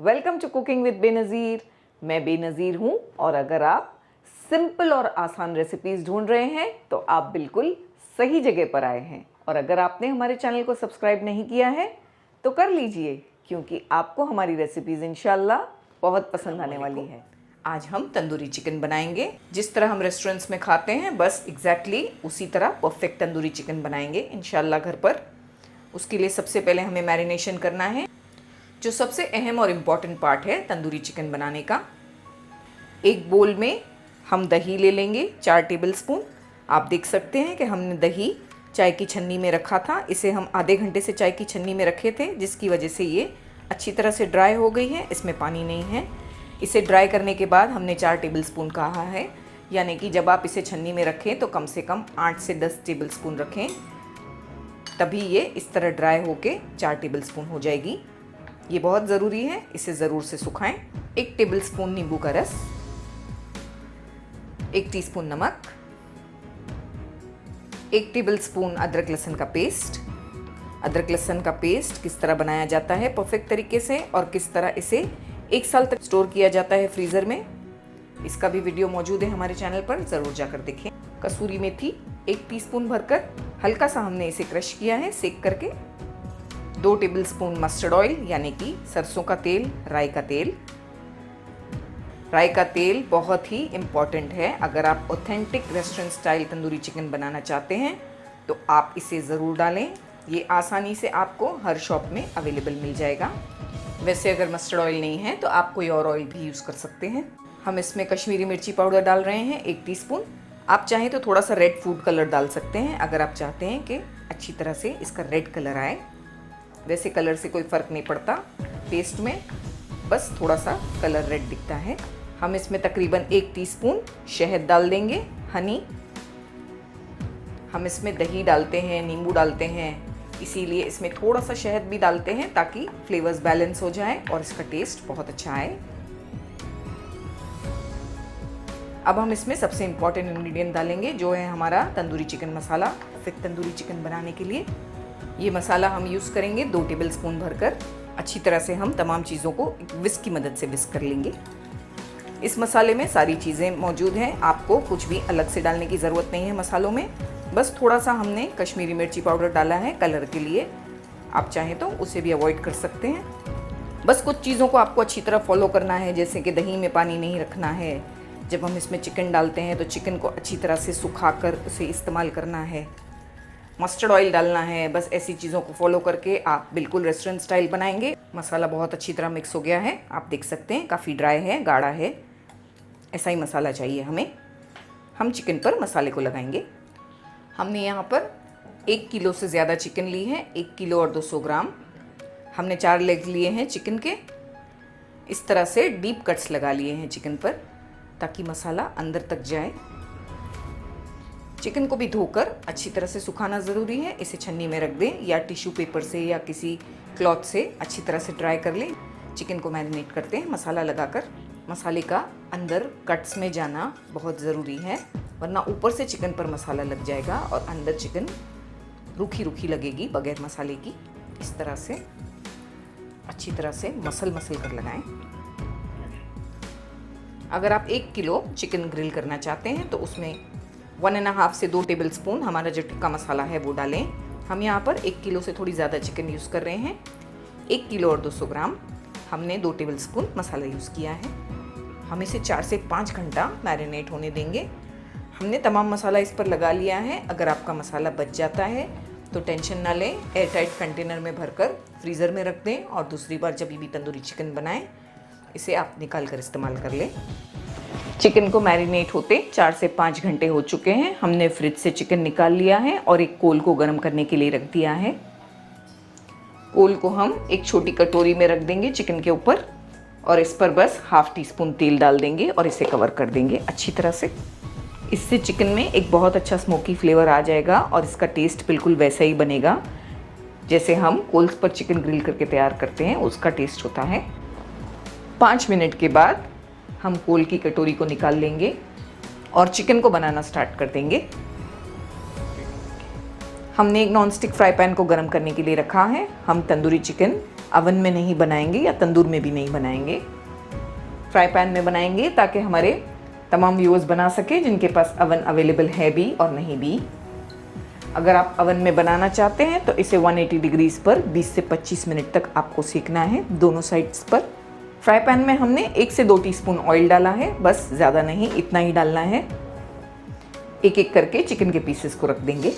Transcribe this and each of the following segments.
Welcome to cooking with Benazir. मैं बेनज़ीर हूँ और अगर आप सिंपल और आसान रेसिपीज़ ढूंढ रहे हैं तो आप बिल्कुल सही जगह पर आए हैं। और अगर आपने हमारे चैनल को सब्सक्राइब नहीं किया है तो कर लीजिए, क्योंकि आपको हमारी रेसिपीज़ इंशाल्लाह बहुत पसंद आने वाली है। आज हम तंदूरी चिकन बनाएंगे। जिस तरह हम रेस्टोरेंट्स में खाते हैं बस एग्जैक्टली उसी तरह परफेक्ट तंदूरी चिकन बनाएंगे इंशाल्लाह घर पर। उसके लिए सबसे पहले हमें मैरिनेशन करना है, जो सबसे अहम और इम्पॉर्टेंट पार्ट है तंदूरी चिकन बनाने का। एक बोल में हम दही ले लेंगे 4 टेबल स्पून। आप देख सकते हैं कि हमने दही चाय की छन्नी में रखा था। इसे हम आधे घंटे से चाय की छन्नी में रखे थे, जिसकी वजह से ये अच्छी तरह से ड्राई हो गई है, इसमें पानी नहीं है। इसे ड्राई करने के बाद हमने 4 टेबल स्पून कहा है, यानी कि जब आप इसे छन्नी में रखें तो कम से कम 8 से 10 टेबल स्पून रखें, तभी ये इस तरह ड्राई होके 4 टेबल स्पून हो जाएगी। ये बहुत ज़रूरी है, इसे ज़रूर से सुखाएं। 1 टेबल स्पून नींबू का रस, 1 टीस्पून नमक, 1 टेबल स्पून अदरक लहसुन का पेस्ट। अदरक लहसुन का पेस्ट किस तरह बनाया जाता है परफेक्ट तरीके से और किस तरह इसे 1 साल तक स्टोर किया जाता है फ्रीज़र में, इसका भी वीडियो मौजूद है हमारे चैनल पर, ज़रूर जाकर देखें। कसूरी मेथी 1 टीस्पून भरकर हल्का सा हमने इसे क्रश किया है सेक करके। 2 टेबल स्पून मस्टर्ड ऑयल यानी कि सरसों का तेल, राई का तेल। राई का तेल बहुत ही इम्पॉर्टेंट है। अगर आप authentic restaurant style tandoori chicken बनाना चाहते हैं तो आप इसे ज़रूर डालें। ये आसानी से आपको हर शॉप में अवेलेबल मिल जाएगा। वैसे अगर मस्टर्ड ऑयल नहीं है तो आप कोई और ऑयल भी यूज़ कर सकते हैं। हम इसमें कश्मीरी मिर्ची पाउडर डाल रहे हैं 1 टीस्पून। आप चाहें तो थोड़ा सा रेड फूड कलर डाल सकते हैं, अगर आप चाहते हैं कि अच्छी तरह से इसका रेड कलर आए। वैसे कलर से कोई फ़र्क नहीं पड़ता टेस्ट में, बस थोड़ा सा कलर रेड दिखता है। हम इसमें तकरीबन 1 टीस्पून शहद डाल देंगे, हनी। हम इसमें दही डालते हैं, नींबू डालते हैं, इसीलिए इसमें थोड़ा सा शहद भी डालते हैं ताकि फ्लेवर्स बैलेंस हो जाए और इसका टेस्ट बहुत अच्छा आए। अब हम इसमें सबसे इम्पॉर्टेंट इंग्रेडिएंट डालेंगे, जो है हमारा तंदूरी चिकन मसाला। फिर तंदूरी चिकन बनाने के लिए ये मसाला हम यूज़ करेंगे 2 टेबल स्पून भरकर। अच्छी तरह से हम तमाम चीज़ों को विस्क की मदद से विस्क कर लेंगे। इस मसाले में सारी चीज़ें मौजूद हैं, आपको कुछ भी अलग से डालने की ज़रूरत नहीं है मसालों में। बस थोड़ा सा हमने कश्मीरी मिर्ची पाउडर डाला है कलर के लिए, आप चाहें तो उसे भी अवॉइड कर सकते हैं। बस कुछ चीज़ों को आपको अच्छी तरह फॉलो करना है, जैसे कि दही में पानी नहीं रखना है। जब हम इसमें चिकन डालते हैं तो चिकन को अच्छी तरह से सुखाकर उसे इस्तेमाल करना है। मस्टर्ड ऑयल डालना है। बस ऐसी चीज़ों को फॉलो करके आप बिल्कुल रेस्टोरेंट स्टाइल बनाएंगे। मसाला बहुत अच्छी तरह मिक्स हो गया है, आप देख सकते हैं काफ़ी ड्राई है, गाढ़ा है। ऐसा ही मसाला चाहिए हमें। हम चिकन पर मसाले को लगाएंगे। हमने यहाँ पर 1 किलो से ज़्यादा चिकन ली है, 1 किलो और 200 ग्राम। हमने 4 लेग लिए हैं चिकन के। इस तरह से डीप कट्स लगा लिए हैं चिकन पर, ताकि मसाला अंदर तक जाए। चिकन को भी धोकर अच्छी तरह से सुखाना ज़रूरी है। इसे छन्नी में रख दें या टिश्यू पेपर से या किसी क्लॉथ से अच्छी तरह से ड्राई कर लें। चिकन को मैरिनेट करते हैं मसाला लगाकर। मसाले का अंदर कट्स में जाना बहुत ज़रूरी है, वरना ऊपर से चिकन पर मसाला लग जाएगा और अंदर चिकन रूखी रूखी लगेगी बगैर मसाले की। इस तरह से अच्छी तरह से मसल कर लगाएं। अगर आप 1 किलो चिकन ग्रिल करना चाहते हैं तो उसमें 1.5 से 2 टेबल स्पून हमारा जो टिक्का मसाला है वो डालें। हम यहाँ पर 1 किलो से थोड़ी ज़्यादा चिकन यूज़ कर रहे हैं। 1 किलो और 200 ग्राम हमने 2 टेबल स्पून मसाला यूज़ किया है। हम इसे 4 से 5 घंटा मैरिनेट होने देंगे। हमने तमाम मसाला इस पर लगा लिया है। अगर आपका मसाला बच जाता है तो टेंशन ना लें, एयर टाइट कंटेनर में भरकर फ्रीज़र में रख दें और दूसरी बार जब भी तंदूरी चिकन बनाएं इसे आप निकाल कर इस्तेमाल कर लें। चिकन को मैरिनेट होते 4 से 5 घंटे हो चुके हैं। हमने फ्रिज से चिकन निकाल लिया है और एक कोल को गर्म करने के लिए रख दिया है। कोल को हम एक छोटी कटोरी में रख देंगे चिकन के ऊपर और इस पर बस 1/2 टीस्पून तेल डाल देंगे और इसे कवर कर देंगे अच्छी तरह से। इससे चिकन में एक बहुत अच्छा स्मोकी फ्लेवर आ जाएगा और इसका टेस्ट बिल्कुल वैसा ही बनेगा जैसे हम कोल्स पर चिकन ग्रिल करके तैयार करते हैं, उसका टेस्ट होता है। 5 मिनट के बाद हम कोल की कटोरी को निकाल लेंगे और चिकन को बनाना स्टार्ट कर देंगे। हमने एक नॉन स्टिक फ्राई पैन को गर्म करने के लिए रखा है। हम तंदूरी चिकन अवन में नहीं बनाएंगे या तंदूर में भी नहीं बनाएंगे, फ्राई पैन में बनाएंगे, ताकि हमारे तमाम व्यूअर्स बना सके जिनके पास अवन अवेलेबल है भी और नहीं भी। अगर आप अवन में बनाना चाहते हैं तो इसे 180 डिग्रीज पर 20 से 25 मिनट तक आपको सेकना है दोनों साइड्स पर। फ्राई पैन में हमने 1 से 2 टीस्पून ऑयल डाला है, बस ज़्यादा नहीं, इतना ही डालना है। एक एक करके चिकन के पीसेस को रख देंगे।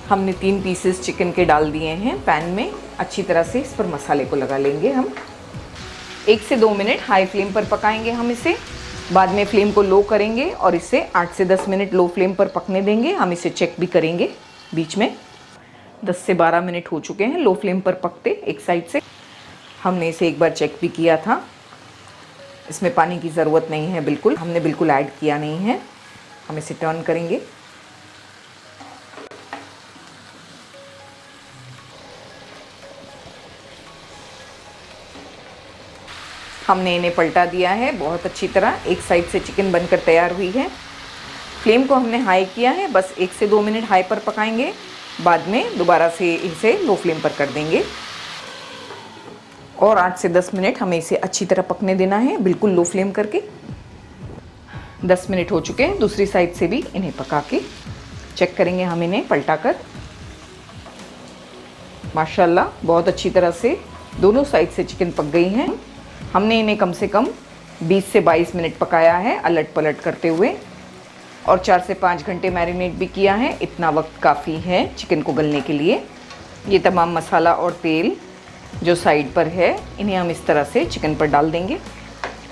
हमने 3 पीसेस चिकन के डाल दिए हैं पैन में। अच्छी तरह से इस पर मसाले को लगा लेंगे हम। 1 से 2 मिनट हाई फ्लेम पर पकाएंगे हम इसे, बाद में फ्लेम को लो करेंगे और इसे 8 से 10 मिनट लो फ्लेम पर पकने देंगे। हम इसे चेक भी करेंगे बीच में। 10 से 12 मिनट हो चुके हैं लो फ्लेम पर पकते एक साइड से। हमने इसे एक बार चेक भी किया था। इसमें पानी की ज़रूरत नहीं है, बिल्कुल हमने बिल्कुल ऐड किया नहीं है। हम इसे टर्न करेंगे। हमने इन्हें पलटा दिया है बहुत अच्छी तरह। एक साइड से चिकन बनकर तैयार हुई है। फ्लेम को हमने हाई किया है, बस 1 से 2 मिनट हाई पर पकाएंगे, बाद में दोबारा से इसे लो फ्लेम पर कर देंगे और 8 से 10 मिनट हमें इसे अच्छी तरह पकने देना है, बिल्कुल लो फ्लेम करके। 10 मिनट हो चुके हैं। दूसरी साइड से भी इन्हें पका के चेक करेंगे हम इन्हें पलटा कर। माशाल्लाह बहुत अच्छी तरह से दोनों साइड से चिकन पक गई हैं। हमने इन्हें कम से कम 20 से 22 मिनट पकाया है अलट पलट करते हुए, और 4 से 5 घंटे मैरिनेट भी किया है। इतना वक्त काफ़ी है चिकन को गलने के लिए। ये तमाम मसाला और तेल जो साइड पर है, इन्हें हम इस तरह से चिकन पर डाल देंगे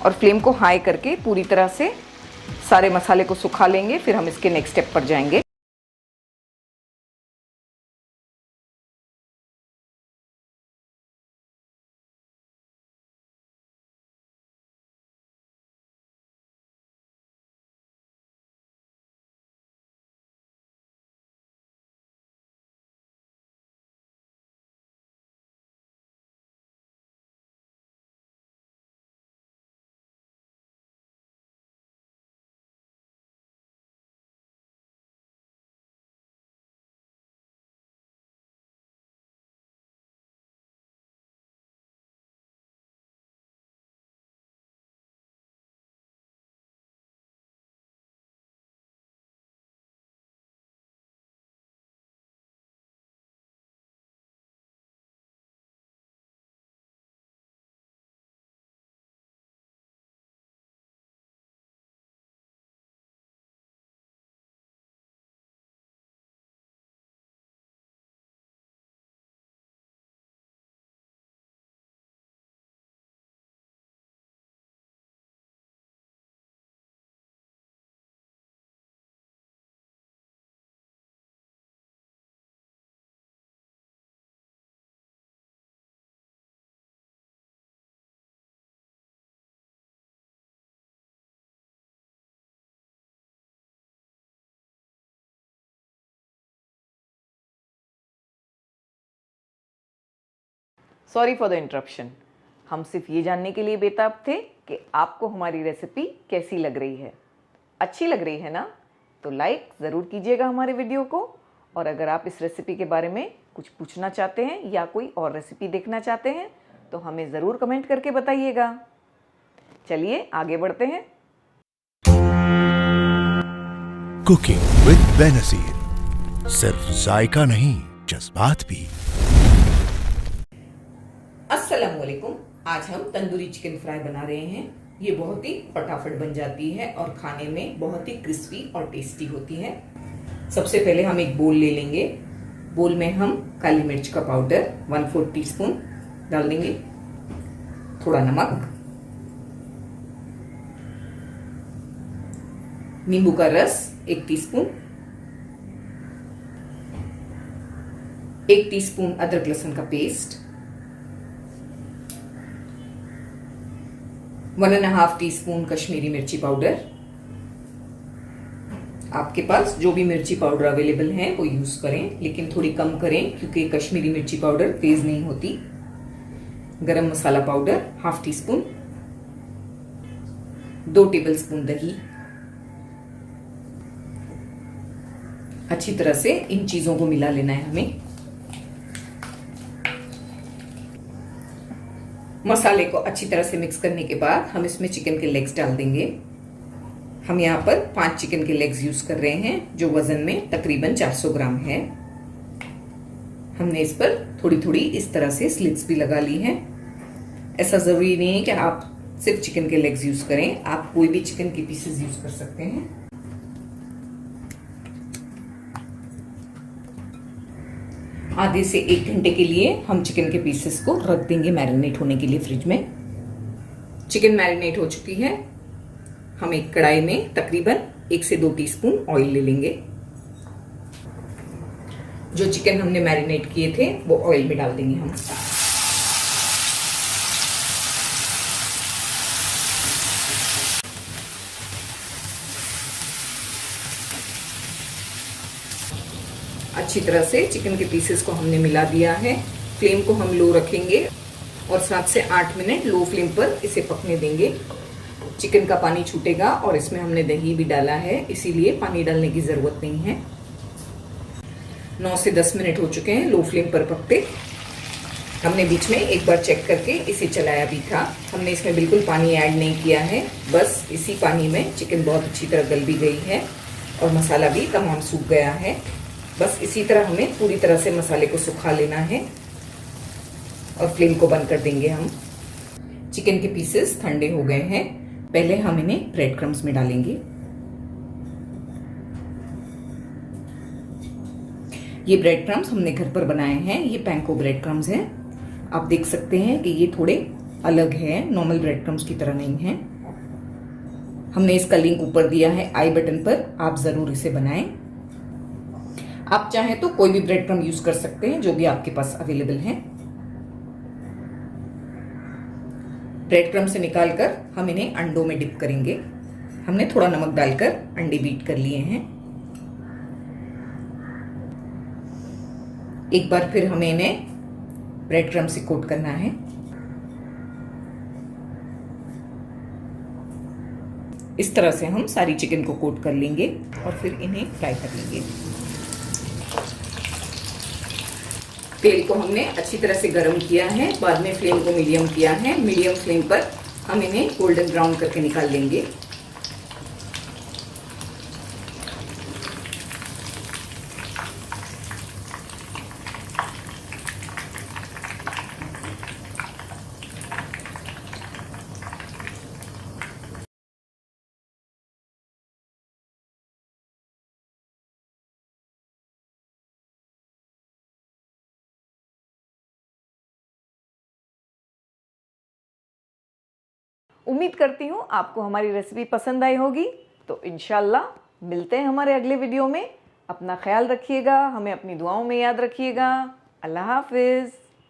और फ्लेम को हाई करके पूरी तरह से सारे मसाले को सुखा लेंगे। फिर हम इसके नेक्स्ट स्टेप पर जाएंगे। Sorry for the interruption. हम सिर्फ ये जानने के लिए बेताब थे कि आपको हमारी रेसिपी कैसी लग रही है। अच्छी लग रही है ना? तो लाइक ज़रूर कीजिएगा हमारे वीडियो को, और अगर आप इस रेसिपी के बारे में कुछ पूछना चाहते हैं या कोई और रेसिपी देखना चाहते हैं तो हमें ज़रूर कमेंट करके बताइएगा। चलिए आगे बढ़ते हैं। कुकिंग विद बेनज़ीर, सिर्फ जायका नहीं जज्बात भी। अस्सलामुअलैकुम। आज हम तंदूरी चिकन फ्राई बना रहे हैं। ये बहुत ही फटाफट बन जाती है और खाने में बहुत ही क्रिस्पी और टेस्टी होती है। सबसे पहले हम एक बोल ले लेंगे। बोल में हम काली मिर्च का पाउडर 1/4 टीस्पून डाल देंगे, थोड़ा नमक, नींबू का रस 1 टीस्पून, 1 टीस्पून अदरक लहसुन का पेस्ट, 1.5 टीस्पून कश्मीरी मिर्ची पाउडर। आपके पास जो भी मिर्ची पाउडर अवेलेबल है वो यूज करें, लेकिन थोड़ी कम करें क्योंकि कश्मीरी मिर्ची पाउडर तेज नहीं होती। गरम मसाला पाउडर 1/2 टीस्पून, 2 टेबलस्पून दही, अच्छी तरह से इन चीज़ों को मिला लेना है हमें। मसाले को अच्छी तरह से मिक्स करने के बाद हम इसमें चिकन के लेग्स डाल देंगे। हम यहाँ पर 5 चिकन के लेग्स यूज कर रहे हैं जो वजन में तकरीबन 400 ग्राम है। हमने इस पर थोड़ी थोड़ी इस तरह से स्लिट्स भी लगा ली हैं। ऐसा जरूरी नहीं है कि आप सिर्फ चिकन के लेग्स यूज करें, आप कोई भी चिकन के पीसेस यूज कर सकते हैं। आधे से 1 घंटे के लिए हम चिकन के पीसेस को रख देंगे मैरिनेट होने के लिए फ्रिज में। चिकन मैरिनेट हो चुकी है। हम एक कढ़ाई में तकरीबन 1 से 2 टीस्पून ऑयल ले लेंगे। जो चिकन हमने मैरिनेट किए थे वो ऑयल में डाल देंगे हम। अच्छी तरह से चिकन के पीसेस को हमने मिला दिया है। फ्लेम को हम लो रखेंगे और 7 से 8 मिनट लो फ्लेम पर इसे पकने देंगे। चिकन का पानी छूटेगा और इसमें हमने दही भी डाला है, इसीलिए पानी डालने की ज़रूरत नहीं है। 9 से 10 मिनट हो चुके हैं लो फ्लेम पर पकते। हमने बीच में एक बार चेक करके इसे चलाया भी था। हमने इसमें बिल्कुल पानी ऐड नहीं किया है, बस इसी पानी में चिकन बहुत अच्छी तरह गल भी गई है और मसाला भी तमाम सूख गया है। बस इसी तरह हमें पूरी तरह से मसाले को सुखा लेना है और फ्लेम को बंद कर देंगे हम। चिकन के पीसेस ठंडे हो गए हैं। पहले हम इन्हें ब्रेड क्रम्स में डालेंगे। ये ब्रेड क्रम्स हमने घर पर बनाए हैं। ये पैंको ब्रेड क्रम्स हैं। आप देख सकते हैं कि ये थोड़े अलग है, नॉर्मल ब्रेड क्रम्स की तरह नहीं है। हमने इसका लिंक ऊपर दिया है आई बटन पर, आप जरूर इसे बनाएं। आप चाहें तो कोई भी ब्रेड क्रम्ब यूज कर सकते हैं जो भी आपके पास अवेलेबल है। ब्रेड क्रम्ब से निकालकर हम इन्हें अंडों में डिप करेंगे। हमने थोड़ा नमक डालकर अंडे बीट कर लिए हैं। एक बार फिर हमें इन्हें ब्रेड क्रम्ब से कोट करना है। इस तरह से हम सारी चिकन को कोट कर लेंगे और फिर इन्हें फ्राई कर लेंगे। तेल को हमने अच्छी तरह से गर्म किया है, बाद में फ्लेम को मीडियम किया है। मीडियम फ्लेम पर हम इन्हें गोल्डन ब्राउन करके निकाल लेंगे। उम्मीद करती हूँ आपको हमारी रेसिपी पसंद आई होगी। तो इंशाल्लाह मिलते हैं हमारे अगले वीडियो में। अपना ख्याल रखिएगा, हमें अपनी दुआओं में याद रखिएगा। अल्लाह हाफिज़।